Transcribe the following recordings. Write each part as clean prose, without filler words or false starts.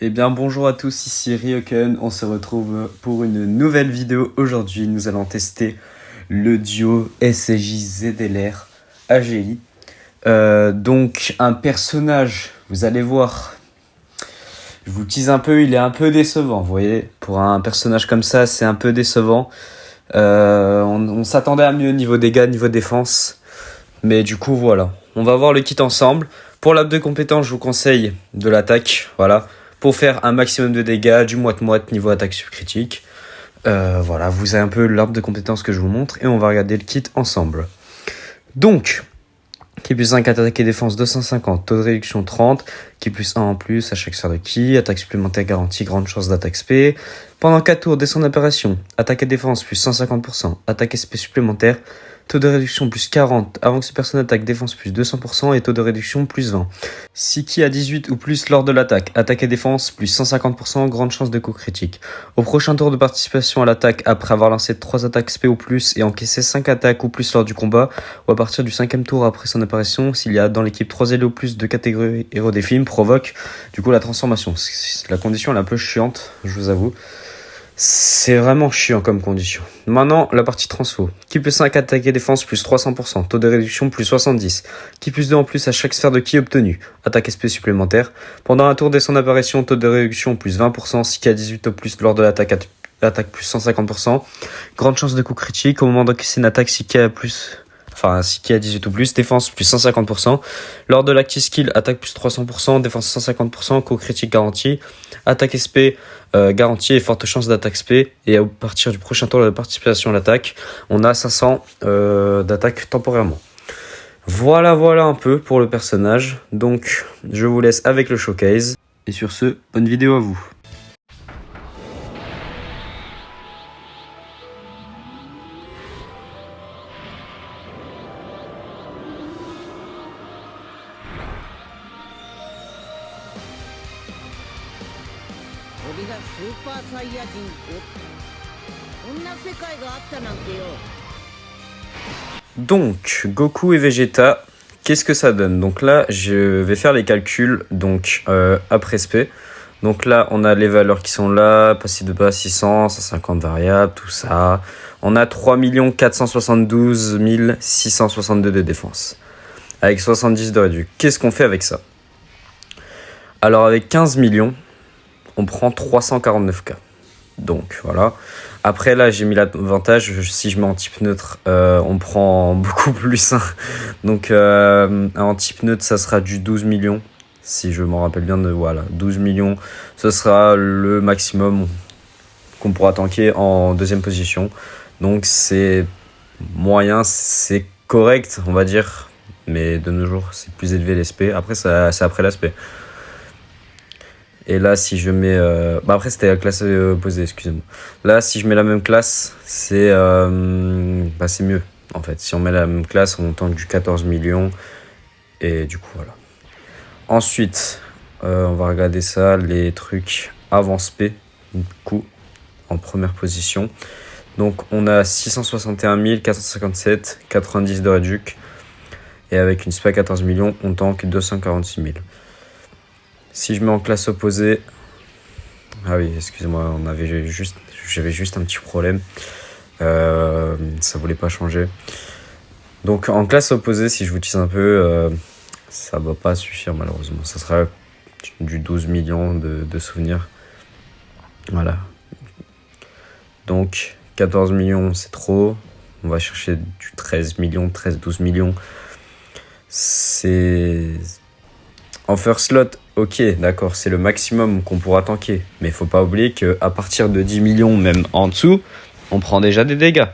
Eh bien bonjour à tous, ici Ryoken, on se retrouve pour une nouvelle vidéo. Aujourd'hui nous allons tester le duo SJ ZLR AGI. Donc un personnage, vous allez voir, je vous tease un peu, il est un peu décevant, vous voyez. Pour un personnage comme ça c'est un peu décevant. On s'attendait à mieux niveau dégâts, niveau défense. Mais du coup voilà, on va voir le kit ensemble. Pour l'arbre de compétence, je vous conseille de l'attaque, voilà, pour faire un maximum de dégâts, du moite-moite niveau attaque subcritique. Voilà, vous avez un peu l'arbre de compétence que je vous montre et on va regarder le kit ensemble. Donc, qui plus 5, attaque et défense 250, taux de réduction 30, qui plus 1 en plus à chaque sphère de ki, attaque supplémentaire garantie, grande chance d'attaque SP. Pendant 4 tours, descend d'opération, attaque et défense plus 150%, attaque SP supplémentaire, taux de réduction plus 40, avant que ce personne attaque, défense plus 200% et taux de réduction plus 20. Si ki a 18 ou plus lors de l'attaque, attaque et défense plus 150%, grande chance de coup critique. Au prochain tour de participation à l'attaque, après avoir lancé 3 attaques SP ou plus et encaissé 5 attaques ou plus lors du combat, ou à partir du 5e tour après son apparition, s'il y a dans l'équipe 3 élos ou plus de catégorie héros des films, provoque du coup la transformation. La condition elle est un peu chiante, je vous avoue. C'est vraiment chiant comme condition. Maintenant, la partie transfo. Qui plus 5 attaque et défense plus 300%. Taux de réduction plus 70. Qui plus 2 en plus à chaque sphère de ki obtenue. Attaque SP supplémentaire. Pendant un tour dès son apparition, taux de réduction plus 20%. Si ki a 18 ou plus lors de l'attaque plus 150%. Grande chance de coup critique. Au moment d'encaisser une attaque, si ki a 18 ou plus, défense plus 150%. Lors de l'active skill, attaque plus 300%, défense 150%, coup critique garanti. Attaque SP garantie et forte chance d'attaque SP. Et à partir du prochain tour de participation à l'attaque, on a 500 d'attaque temporairement. Voilà un peu pour le personnage. Donc je vous laisse avec le showcase. Et sur ce, bonne vidéo à vous. Donc, Goku et Vegeta, qu'est-ce que ça donne? Donc là, je vais faire les calculs donc après SP. Donc là, on a les valeurs qui sont là, passif de base 600, 150 variables, tout ça. On a 3 472 662 de défense, avec 70 de réduit. Qu'est-ce qu'on fait avec ça? Alors avec 15 millions, on prend 349K. Donc voilà. Après là j'ai mis l'avantage, si je mets en type neutre on prend beaucoup plus hein. Donc en type neutre ça sera du 12 millions. Si je m'en rappelle bien de voilà 12 millions. Ce sera le maximum qu'on pourra tanker en deuxième position. Donc c'est moyen, c'est correct on va dire. Mais de nos jours c'est plus élevé l'SP. Après c'est après l'aspect. Et là, si je mets... après, c'était la classe opposée, excusez-moi. Là, si je mets la même classe, c'est mieux, en fait. Si on met la même classe, on tank du 14 millions. Et du coup, voilà. Ensuite, on va regarder ça, les trucs avance P, du coup, en première position. Donc, on a 661 457, 90 de réduc. Et avec une SPA 14 millions, on tank 246 000. Si je mets en classe opposée... Ah oui, excusez-moi, j'avais juste un petit problème. Ça voulait pas changer. Donc en classe opposée, si je vous tease un peu, ça va pas suffire malheureusement. Ça sera du 12 millions de souvenirs. Voilà. Donc 14 millions, c'est trop. On va chercher du 13 millions, 13-12 millions. C'est... En first slot, ok, d'accord, c'est le maximum qu'on pourra tanker. Mais il faut pas oublier qu'à partir de 10 millions, même en dessous, on prend déjà des dégâts.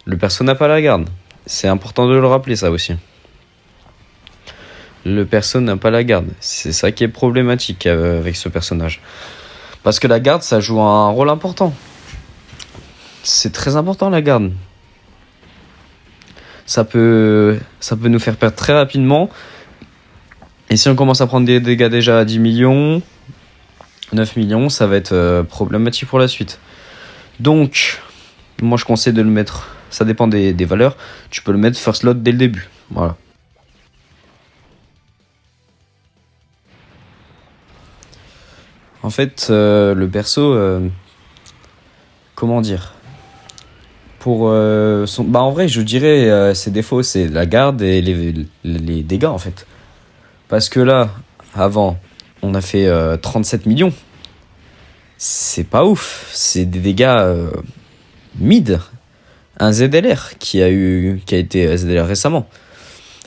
Le perso n'a pas la garde. C'est important de le rappeler, ça aussi. Le perso n'a pas la garde. C'est ça qui est problématique avec ce personnage. Parce que la garde, ça joue un rôle important. C'est très important, la garde. Ça peut nous faire perdre très rapidement. Et si on commence à prendre des dégâts déjà à 10 millions, 9 millions, ça va être problématique pour la suite. Donc, moi je conseille de le mettre, ça dépend des valeurs, tu peux le mettre first slot dès le début. Voilà. En fait, le perso, comment dire, pour en vrai, je dirais ses défauts, c'est la garde et les dégâts en fait. Parce que là, avant, on a fait 37 millions. C'est pas ouf. C'est des dégâts mid. Un ZLR qui a été ZLR récemment.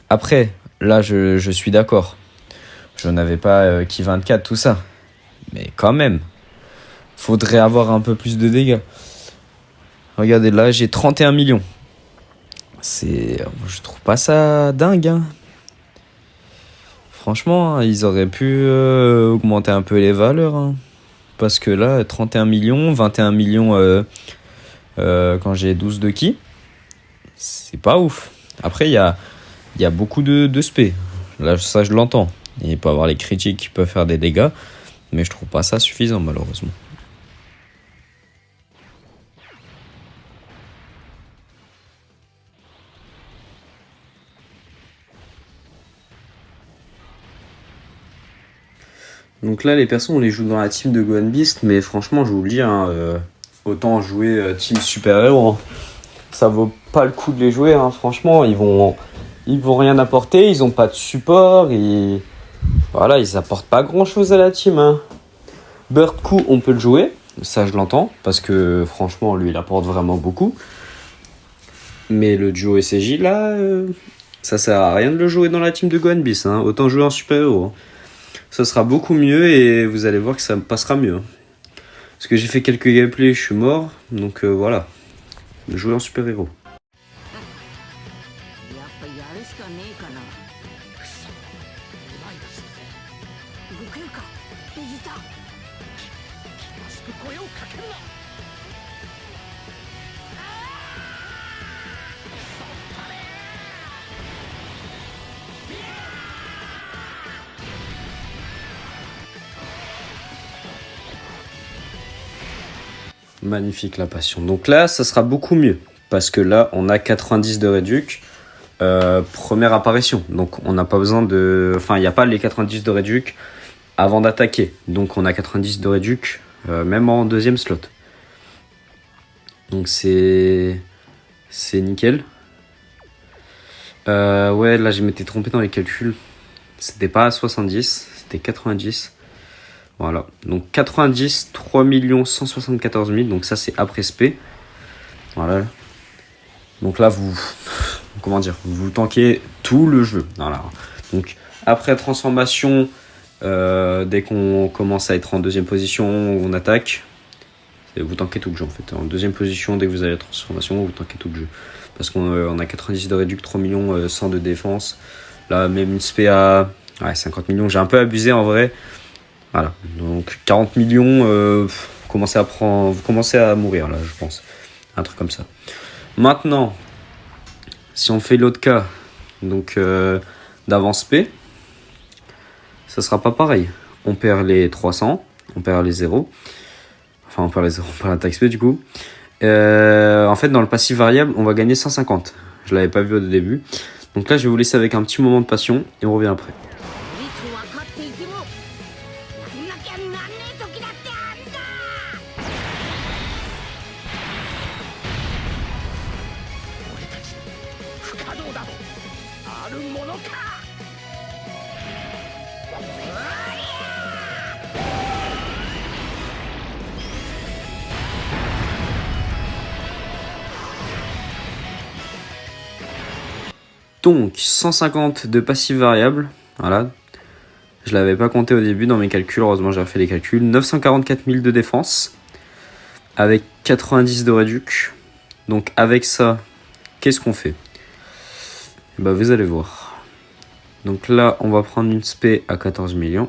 Après, là, je suis d'accord. Je n'avais pas Ki 24, tout ça. Mais quand même, faudrait avoir un peu plus de dégâts. Regardez, là, j'ai 31 millions. Je trouve pas ça dingue, hein. Franchement, ils auraient pu augmenter un peu les valeurs, hein. Parce que là, 31 millions, 21 millions quand j'ai 12 de Ki, c'est pas ouf. Après, il y a beaucoup de spé. Là, ça, je l'entends. Il peut y avoir les critiques qui peuvent faire des dégâts, mais je trouve pas ça suffisant, malheureusement. Donc là, les persos, on les joue dans la team de Gohan Beast, mais franchement, je vous le dis, hein, autant jouer team super-héros. Hein. Ça vaut pas le coup de les jouer, hein. Franchement, ils vont rien apporter, ils ont pas de support, voilà, ils apportent pas grand-chose à la team. Hein. Bird Coup, on peut le jouer, ça je l'entends, parce que franchement, lui, il apporte vraiment beaucoup. Mais le duo SCJ, là, ça sert à rien de le jouer dans la team de Gohan Beast. Hein. Autant jouer en super-héros. Hein. Ça sera beaucoup mieux et vous allez voir que ça passera mieux. Parce que j'ai fait quelques gameplays, je suis mort. Donc voilà. Jouer en super-héros. Magnifique la passion. Donc là, ça sera beaucoup mieux. Parce que là, on a 90 de réduc. Première apparition. Donc on n'a pas besoin de... Enfin, il n'y a pas les 90 de réduc avant d'attaquer. Donc on a 90 de réduc même en deuxième slot. Donc c'est nickel. Ouais, là je m'étais trompé dans les calculs. C'était pas 70, c'était 90. Voilà, donc 90, 3 174 000, donc ça c'est après SP. Voilà. Donc là vous tankez tout le jeu. Voilà. Donc après transformation, dès qu'on commence à être en deuxième position, on attaque. Vous tankez tout le jeu en fait. En deuxième position, dès que vous avez la transformation, vous tankez tout le jeu. Parce qu'on a 90 de réduc, 3 millions, 100 de défense. Là, même une SP à 50 millions, j'ai un peu abusé en vrai. Voilà, donc 40 millions, vous commencez à mourir là, je pense. Un truc comme ça. Maintenant, si on fait l'autre cas, donc d'avance P, ça sera pas pareil. On perd les 300, on perd les 0. Enfin, on perd les 0, on perd l'attaque SP du coup. En fait, dans le passif variable, on va gagner 150. Je l'avais pas vu au début. Donc là, je vais vous laisser avec un petit moment de passion et on revient après. Donc 150 de passif variable, voilà. Je l'avais pas compté au début dans mes calculs, heureusement j'ai refait les calculs. 944 000 de défense, avec 90 de réduc. Donc avec ça, qu'est-ce qu'on fait? Bah vous allez voir. Donc là, on va prendre une SP à 14 millions.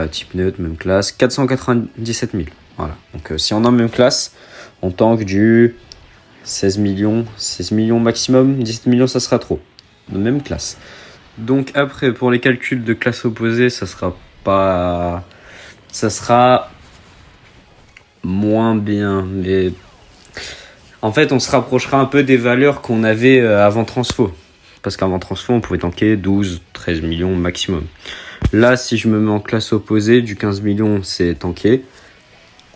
Type neutre, même classe, 497 000. Voilà. Donc si on est en même classe, on tank du 16 millions maximum, 17 millions ça sera trop. De même classe. Donc après pour les calculs de classe opposée, ça sera moins bien. Mais en fait on se rapprochera un peu des valeurs qu'on avait avant transfo. Parce qu'avant transfo on pouvait tanker 12, 13 millions maximum. Là, si je me mets en classe opposée, du 15 millions, c'est tanké.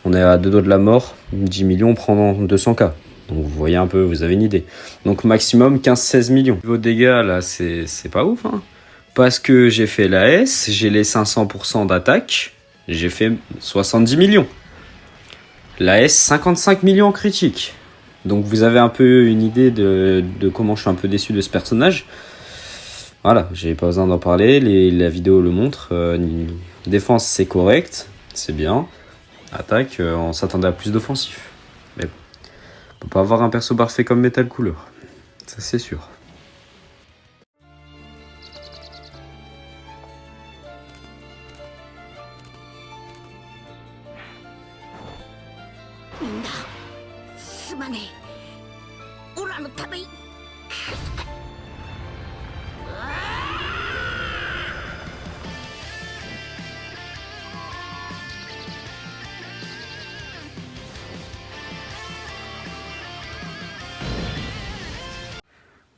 On est à deux doigts de la mort. 10 millions, on prend 200K. Donc vous voyez un peu, vous avez une idée. Donc maximum 15-16 millions. Vos dégâts, là, c'est pas ouf. Hein. Parce que j'ai fait la S, j'ai les 500% d'attaque. J'ai fait 70 millions. La S, 55 millions en critique. Donc vous avez un peu une idée de comment je suis un peu déçu de ce personnage. Voilà, j'ai pas besoin d'en parler, la vidéo le montre. Défense, c'est correct, c'est bien. Attaque, on s'attendait à plus d'offensif. Mais bon, on peut pas avoir un perso parfait comme Metal Cooler. Ça, c'est sûr.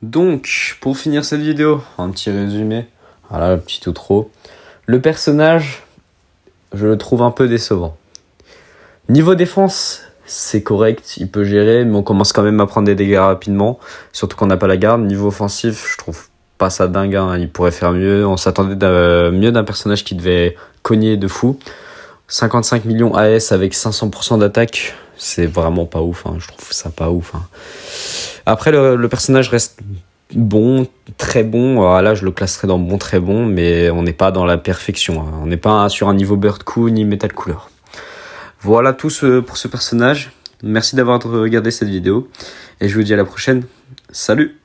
Donc, pour finir cette vidéo, un petit résumé. Voilà, le petit outro. Le personnage, je le trouve un peu décevant. Niveau défense, c'est correct, il peut gérer, mais on commence quand même à prendre des dégâts rapidement. Surtout qu'on n'a pas la garde. Niveau offensif, je trouve pas ça dingue, hein. Il pourrait faire mieux. On s'attendait mieux d'un personnage qui devait cogner de fou. 55 millions AS avec 500% d'attaque, c'est vraiment pas ouf, hein. Je trouve ça pas ouf. Hein. Après, le personnage reste bon, très bon. Alors là, je le classerais dans bon, très bon, mais on n'est pas dans la perfection. Hein. On n'est pas sur un niveau Bird Coup ni Metal Cooler. Voilà tout pour ce personnage. Merci d'avoir regardé cette vidéo et je vous dis à la prochaine. Salut!